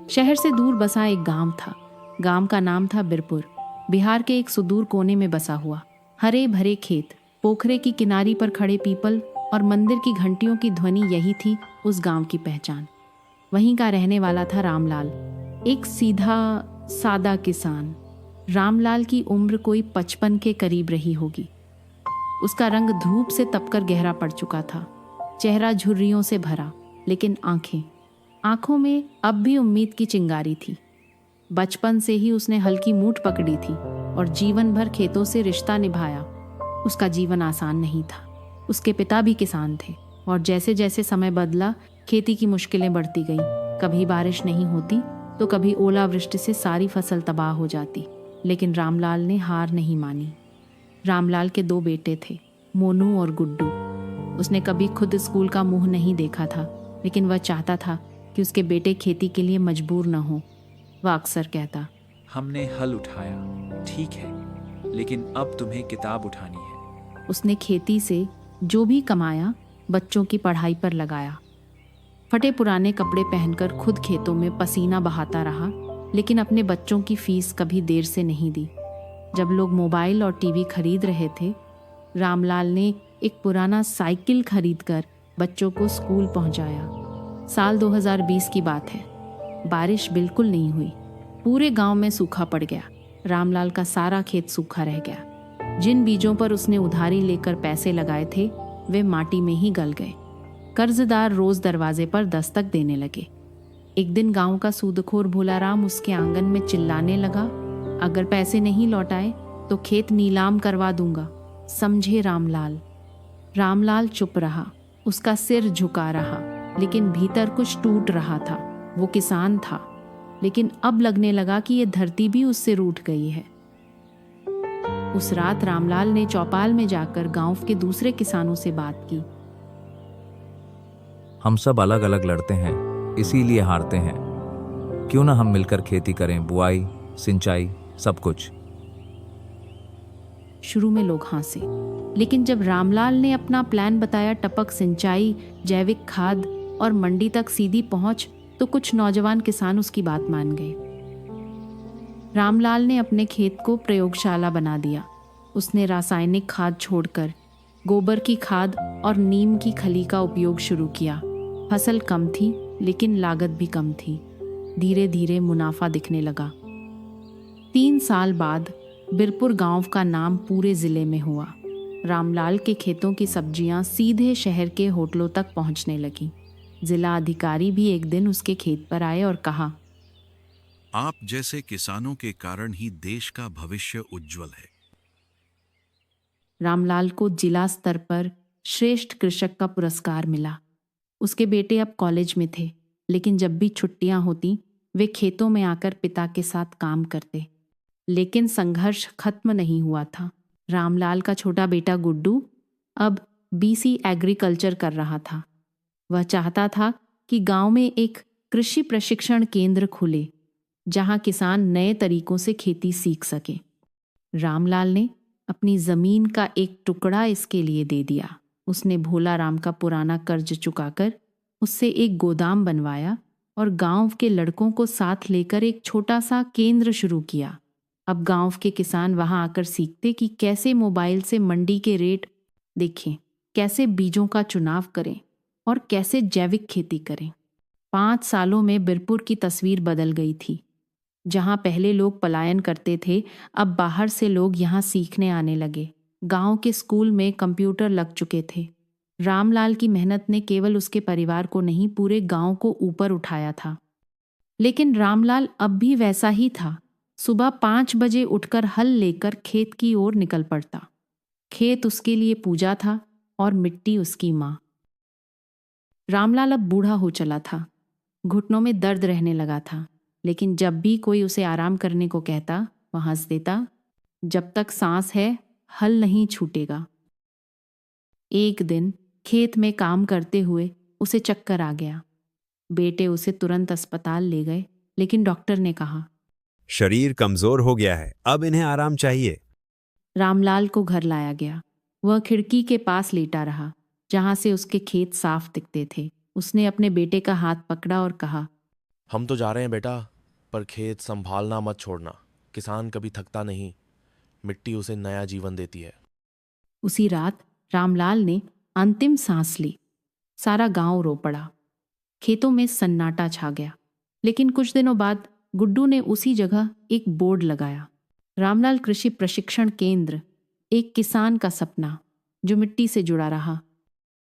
शहर से दूर बसा एक गांव था। गांव का नाम था बिरपुर। बिहार के एक सुदूर कोने में बसा हुआ। हरे भरे खेत, पोखरे की किनारी पर खड़े पीपल और मंदिर की घंटियों की ध्वनि, यही थी उस गांव की पहचान। वहीं का रहने वाला था रामलाल, एक सीधा सादा किसान। रामलाल की उम्र कोई 55 के करीब रही होगी। उसका रंग धूप से तपकर गहरा पड़ चुका था। चेहरा झुर्रियों से भरा, लेकिन आंखों में अब भी उम्मीद की चिंगारी थी। बचपन से ही उसने हल्की मूठ पकड़ी थी और जीवन भर खेतों से रिश्ता निभाया। उसका जीवन आसान नहीं था। उसके पिता भी किसान थे और जैसे जैसे समय बदला, खेती की मुश्किलें बढ़ती गईं। कभी बारिश नहीं होती तो कभी ओलावृष्टि से सारी फसल तबाह हो जाती। लेकिन रामलाल ने हार नहीं मानी। रामलाल के 2 बेटे थे, मोनू और गुड्डू। उसने कभी खुद स्कूल का मुंह नहीं देखा था, लेकिन वह चाहता था कि उसके बेटे खेती के लिए मजबूर न हो। वह अक्सर कहता, हमने हल उठाया, ठीक है, लेकिन अब तुम्हें किताब उठानी है। उसने खेती से जो भी कमाया बच्चों की पढ़ाई पर लगाया। फटे पुराने कपड़े पहनकर खुद खेतों में पसीना बहाता रहा, लेकिन अपने बच्चों की फीस कभी देर से नहीं दी। जब लोग मोबाइल और टीवी खरीद रहे थे, रामलाल ने एक पुराना साइकिल खरीदकर बच्चों को स्कूल पहुंचाया। साल 2020 की बात है। बारिश बिल्कुल नहीं हुई। पूरे गांव में सूखा पड़ गया। रामलाल का सारा खेत सूखा रह गया। जिन बीजों पर उसने उधारी लेकर पैसे लगाए थे, वे माटी में ही गल गए। कर्जदार रोज दरवाजे पर दस्तक देने लगे। एक दिन गांव का सूदखोर भोलाराम उसके आंगन में चिल्लाने लगा, अगर पैसे नहीं लौटाए तो खेत नीलाम करवा दूंगा, समझे रामलाल। रामलाल चुप रहा, उसका सिर झुका रहा, लेकिन भीतर कुछ टूट रहा था। वो किसान था, लेकिन अब लगने लगा कि ये धरती भी उससे रूठ गई है। उस रात रामलाल ने चौपाल में जाकर गांव के दूसरे किसानों से बात की। हम सब अलग अलग लड़ते हैं, इसीलिए हारते हैं। क्यों ना हम मिलकर खेती करें, बुआई, सिंचाई, सब कुछ। शुरू में लोग हंसे, लेकिन जब रामलाल ने अपना प्लान बताया, टपक सिंचाई, जैविक खाद और मंडी तक सीधी पहुंच, तो कुछ नौजवान किसान उसकी बात मान गए। रामलाल ने अपने खेत को प्रयोगशाला बना दिया। उसने रासायनिक खाद छोड़कर गोबर की खाद और नीम की खली का उपयोग शुरू किया। फसल कम थी, लेकिन लागत भी कम थी। धीरे धीरे मुनाफा दिखने लगा। 3 साल बाद बिरपुर गांव का नाम पूरे जिले में हुआ। रामलाल के खेतों की सब्जियां सीधे शहर के होटलों तक पहुंचने लगी। जिला अधिकारी भी एक दिन उसके खेत पर आए और कहा, आप जैसे किसानों के कारण ही देश का भविष्य उज्जवल है। रामलाल को जिला स्तर पर श्रेष्ठ कृषक का पुरस्कार मिला। उसके बेटे अब कॉलेज में थे, लेकिन जब भी छुट्टियां होती, वे खेतों में आकर पिता के साथ काम करते। लेकिन संघर्ष खत्म नहीं हुआ था। रामलाल का छोटा बेटा गुड्डू अब बीसी एग्रीकल्चर कर रहा था। वह चाहता था कि गांव में एक कृषि प्रशिक्षण केंद्र खुले, जहां किसान नए तरीकों से खेती सीख सके। रामलाल ने अपनी जमीन का एक टुकड़ा इसके लिए दे दिया। उसने भोला राम का पुराना कर्ज चुकाकर उससे एक गोदाम बनवाया और गांव के लड़कों को साथ लेकर एक छोटा सा केंद्र शुरू किया। अब गांव के किसान वहां आकर सीखते कि कैसे मोबाइल से मंडी के रेट देखें, कैसे बीजों का चुनाव करें और कैसे जैविक खेती करें। 5 सालों में बिरपुर की तस्वीर बदल गई थी। जहां पहले लोग पलायन करते थे, अब बाहर से लोग यहां सीखने आने लगे। गांव के स्कूल में कंप्यूटर लग चुके थे। रामलाल की मेहनत ने केवल उसके परिवार को नहीं, पूरे गांव को ऊपर उठाया था। लेकिन रामलाल अब भी वैसा ही था। सुबह 5 बजे उठकर हल लेकर खेत की ओर निकल पड़ता। खेत उसके लिए पूजा था और मिट्टी उसकी माँ। रामलाल अब बूढ़ा हो चला था। घुटनों में दर्द रहने लगा था, लेकिन जब भी कोई उसे आराम करने को कहता, वह हंस देता, जब तक सांस है हल नहीं छूटेगा। एक दिन खेत में काम करते हुए उसे चक्कर आ गया। बेटे उसे तुरंत अस्पताल ले गए, लेकिन डॉक्टर ने कहा, शरीर कमजोर हो गया है, अब इन्हें आराम चाहिए। रामलाल को घर लाया गया। वह खिड़की के पास लेटा रहा, जहां से उसके खेत साफ दिखते थे। उसने अपने बेटे का हाथ पकड़ा और कहा, हम तो जा रहे हैं बेटा, पर खेत संभालना मत छोड़ना। किसान कभी थकता नहीं, मिट्टी उसे नया जीवन देती है। उसी रात रामलाल ने अंतिम सांस ली। सारा गांव रो पड़ा। खेतों में सन्नाटा छा गया। लेकिन कुछ दिनों बाद गुड्डू ने उसी जगह एक बोर्ड लगाया, रामलाल कृषि प्रशिक्षण केंद्र, एक किसान का सपना जो मिट्टी से जुड़ा रहा।